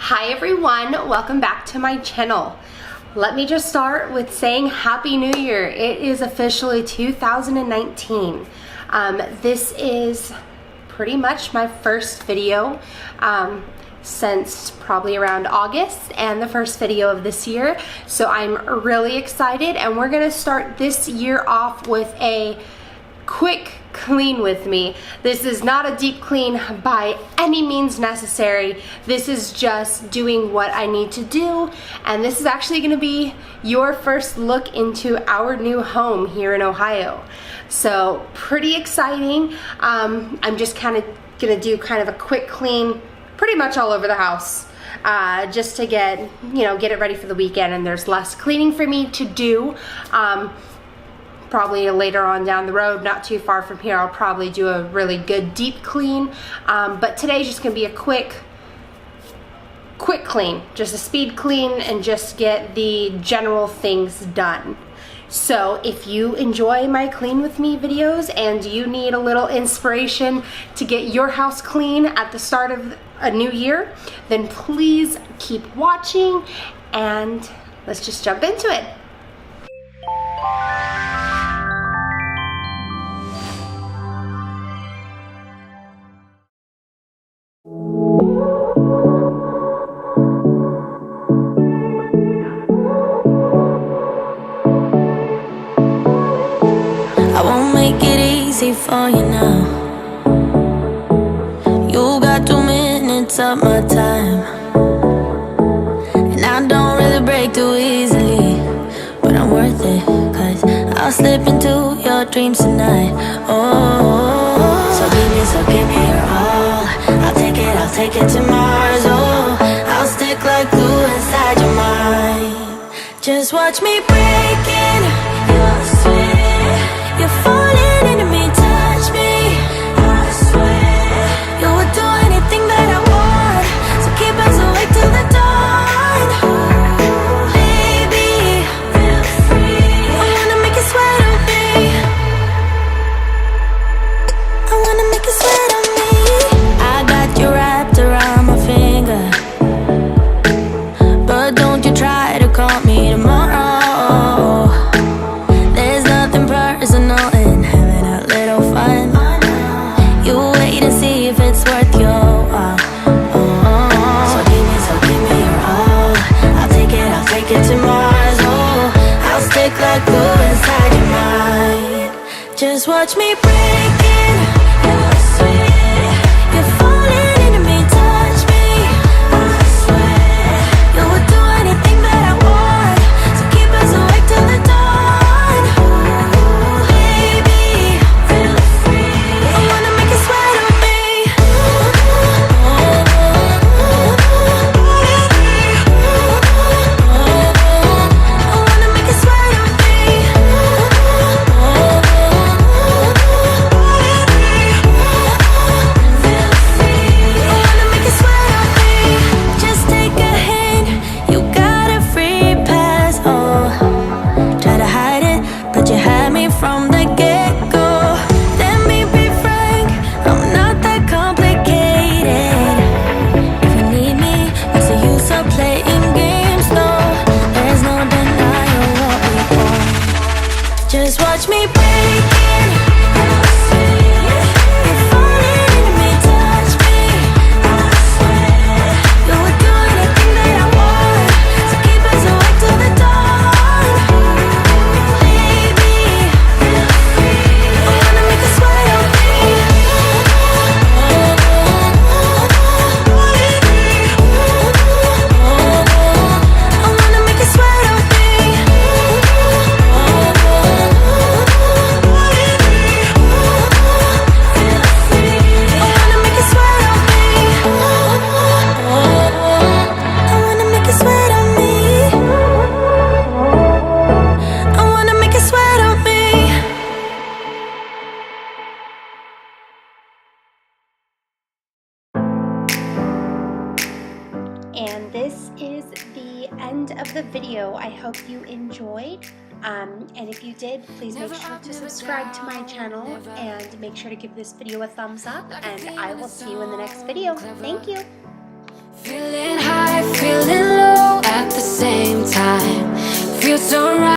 Hi everyone, welcome back to my channel. Let me just start with saying Happy New Year. It is officially 2019. This is pretty much my first video since probably around August, and the first video of this year. So I'm really excited, and we're gonna start this year off with a quick clean with me. This is not a deep clean by any means necessary. This is just doing what I need to do, and this is actually going to be your first look into our new home here in Ohio. So pretty exciting. I'm just kind of gonna do kind of a quick clean pretty much all over the house, just to get it ready for the weekend, and there's less cleaning for me to do. Probably later on down the road, not too far from here, I'll probably do a really good deep clean. But today's just gonna be a quick clean, just a speed clean, and just get the general things done. So if you enjoy my clean with me videos and you need a little inspiration to get your house clean at the start of a new year, then please keep watching, and let's just jump into it. For you now, you got 2 minutes of my time, and I don't really break too easily, but I'm worth it, 'cause I'll slip into your dreams tonight. Oh, so give me your all. I'll take it to Mars. Oh, I'll stick like glue inside your mind. Just watch me breaking your sweat. You're falling into me, touch me, I swear. You would do anything that I want, so keep us awake till the dawn. Baby, feel free. I wanna make you sweat on me. I wanna make you sweat on me. I got you wrapped around my finger, but don't you try to call me tomorrow. There's nothing personal in having a little fun. You wait and see if it's worth your while. So give me your all. I'll take it to Mars. Oh, I'll stick like glue inside your mind. Just watch me breaking your sweat. You're falling into me, touch me, I swear. You would do anything that I want, so keep us awake till the dawn. Baby, feel free. I wanna make you sweat on me. I wanna make you sweat on me. Feel free. I wanna make you sweat on me. Just take a hint, you got a free pass. Oh, try to hide it, but you had me from the get-go. Let me be frank, I'm not that complicated. If you need me, what's the use of playing games? No, there's no denying what we want. Just watch me breaking your sweat. You're falling into me, touch me, I swear. You would do anything that I want, so keep us awake till the dawn. Baby, feel free. I wanna make you sweat on me. I wanna make you sweat on me. Feel free. I wanna make you sweat on me. I wanna make you sweat on me. I wanna make you sweat on me. And this is the end of the video. I hope you enjoyed. And if you did, please make sure to subscribe to my channel and make sure to give this video a thumbs up, and I will see you in the next video. Thank you. Feeling high. till sunrise.